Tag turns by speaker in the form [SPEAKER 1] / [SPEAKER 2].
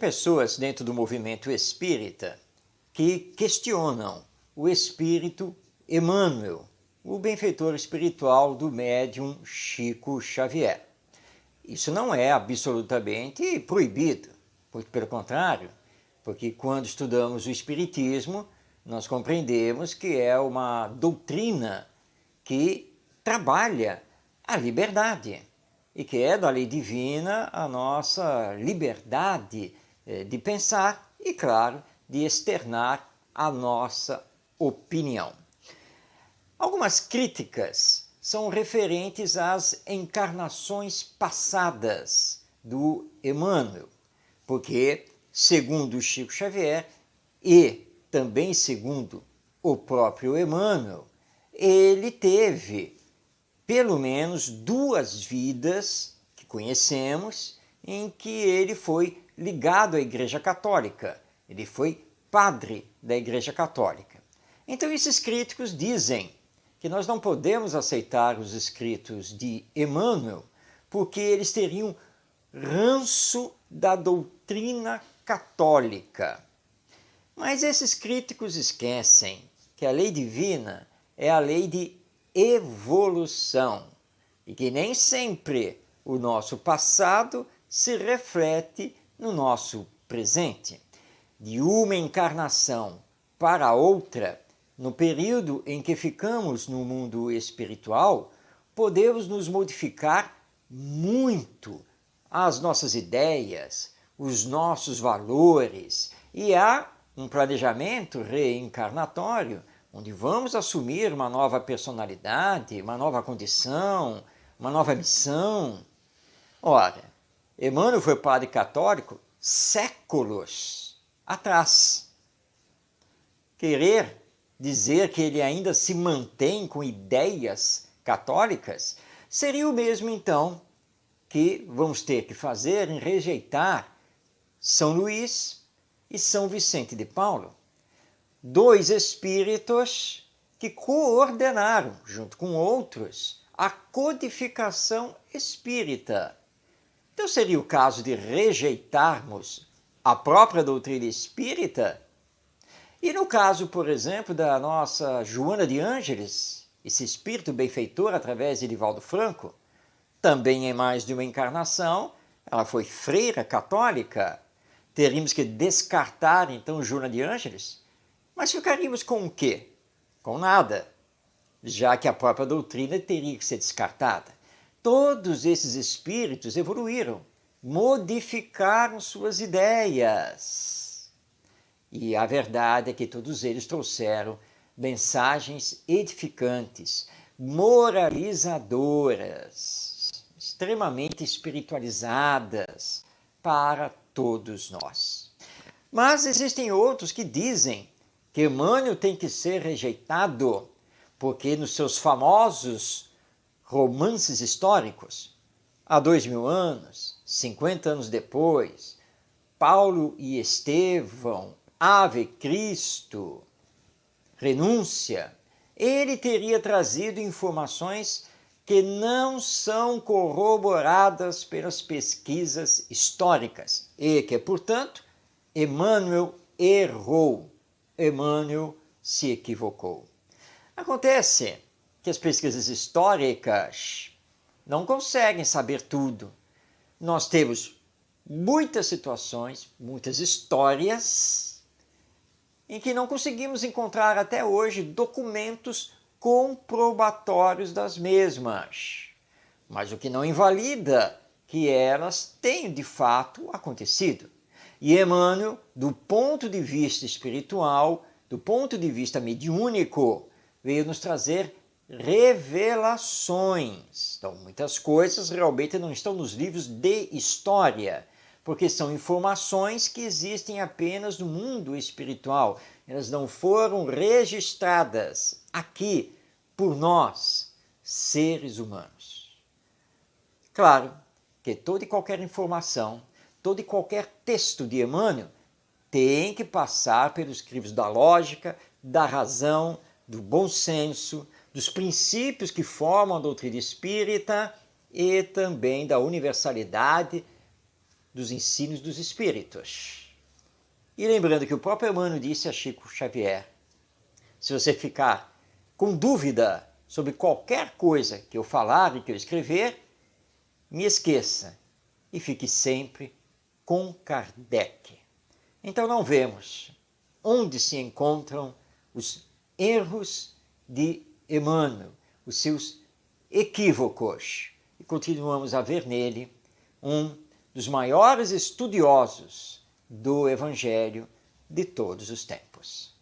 [SPEAKER 1] pessoas dentro do movimento espírita que questionam o espírito Emmanuel, o benfeitor espiritual do médium Chico Xavier. Isso não é absolutamente proibido, porque, pelo contrário, porque quando estudamos o espiritismo, nós compreendemos que é uma doutrina que trabalha a liberdade e que é da lei divina a nossa liberdade de pensar e, claro, de externar a nossa opinião. Algumas críticas são referentes às encarnações passadas do Emmanuel, porque, segundo Chico Xavier e também segundo o próprio Emmanuel, ele teve pelo menos 2 vidas que conhecemos em que ele foi ligado à Igreja Católica, ele foi padre da Igreja Católica. Então esses críticos dizem que nós não podemos aceitar os escritos de Emmanuel porque eles teriam ranço da doutrina católica. Mas esses críticos esquecem que a lei divina é a lei de evolução e que nem sempre o nosso passado se reflete no nosso presente. De uma encarnação para outra, no período em que ficamos no mundo espiritual, podemos nos modificar muito as nossas ideias, os nossos valores, e há um planejamento reencarnatório onde vamos assumir uma nova personalidade, uma nova condição, uma nova missão. Ora, Emmanuel foi padre católico séculos atrás. Querer dizer que ele ainda se mantém com ideias católicas seria o mesmo, então, que vamos ter que fazer em rejeitar São Luís e São Vicente de Paulo, 2 espíritos que coordenaram, junto com outros, a codificação espírita. Então seria o caso de rejeitarmos a própria doutrina espírita? E no caso, por exemplo, da nossa Joana de Ângeles, esse espírito benfeitor através de Divaldo Franco, também em mais de uma encarnação, ela foi freira católica. Teríamos que descartar, então, Joana de Ângeles? Mas ficaríamos com o quê? Com nada, já que a própria doutrina teria que ser descartada. Todos esses espíritos evoluíram, modificaram suas ideias. E a verdade é que todos eles trouxeram mensagens edificantes, moralizadoras, extremamente espiritualizadas para todos nós. Mas existem outros que dizem que Emmanuel tem que ser rejeitado porque nos seus famosos romances históricos, há 2000 anos, 50 anos depois, Paulo e Estevão, Ave Cristo, Renúncia, ele teria trazido informações que não são corroboradas pelas pesquisas históricas e que, portanto, Emmanuel errou, Emmanuel se equivocou. Acontece que as pesquisas históricas não conseguem saber tudo. Nós temos muitas situações, muitas histórias em que não conseguimos encontrar até hoje documentos comprobatórios das mesmas. Mas o que não invalida que elas tenham de fato acontecido. E Emmanuel, do ponto de vista espiritual, do ponto de vista mediúnico, veio nos trazer revelações. Então, muitas coisas realmente não estão nos livros de história, porque são informações que existem apenas no mundo espiritual. Elas não foram registradas aqui por nós, seres humanos. Claro que toda e qualquer informação, todo e qualquer texto de Emmanuel tem que passar pelos crivos da lógica, da razão, do bom senso, dos princípios que formam a doutrina espírita e também da universalidade dos ensinos dos espíritos. E lembrando que o próprio Emmanuel disse a Chico Xavier, se você ficar com dúvida sobre qualquer coisa que eu falar e que eu escrever, me esqueça e fique sempre com Kardec. Então não vemos onde se encontram os erros de Emmanuel, os seus equívocos, e continuamos a ver nele um dos maiores estudiosos do Evangelho de todos os tempos.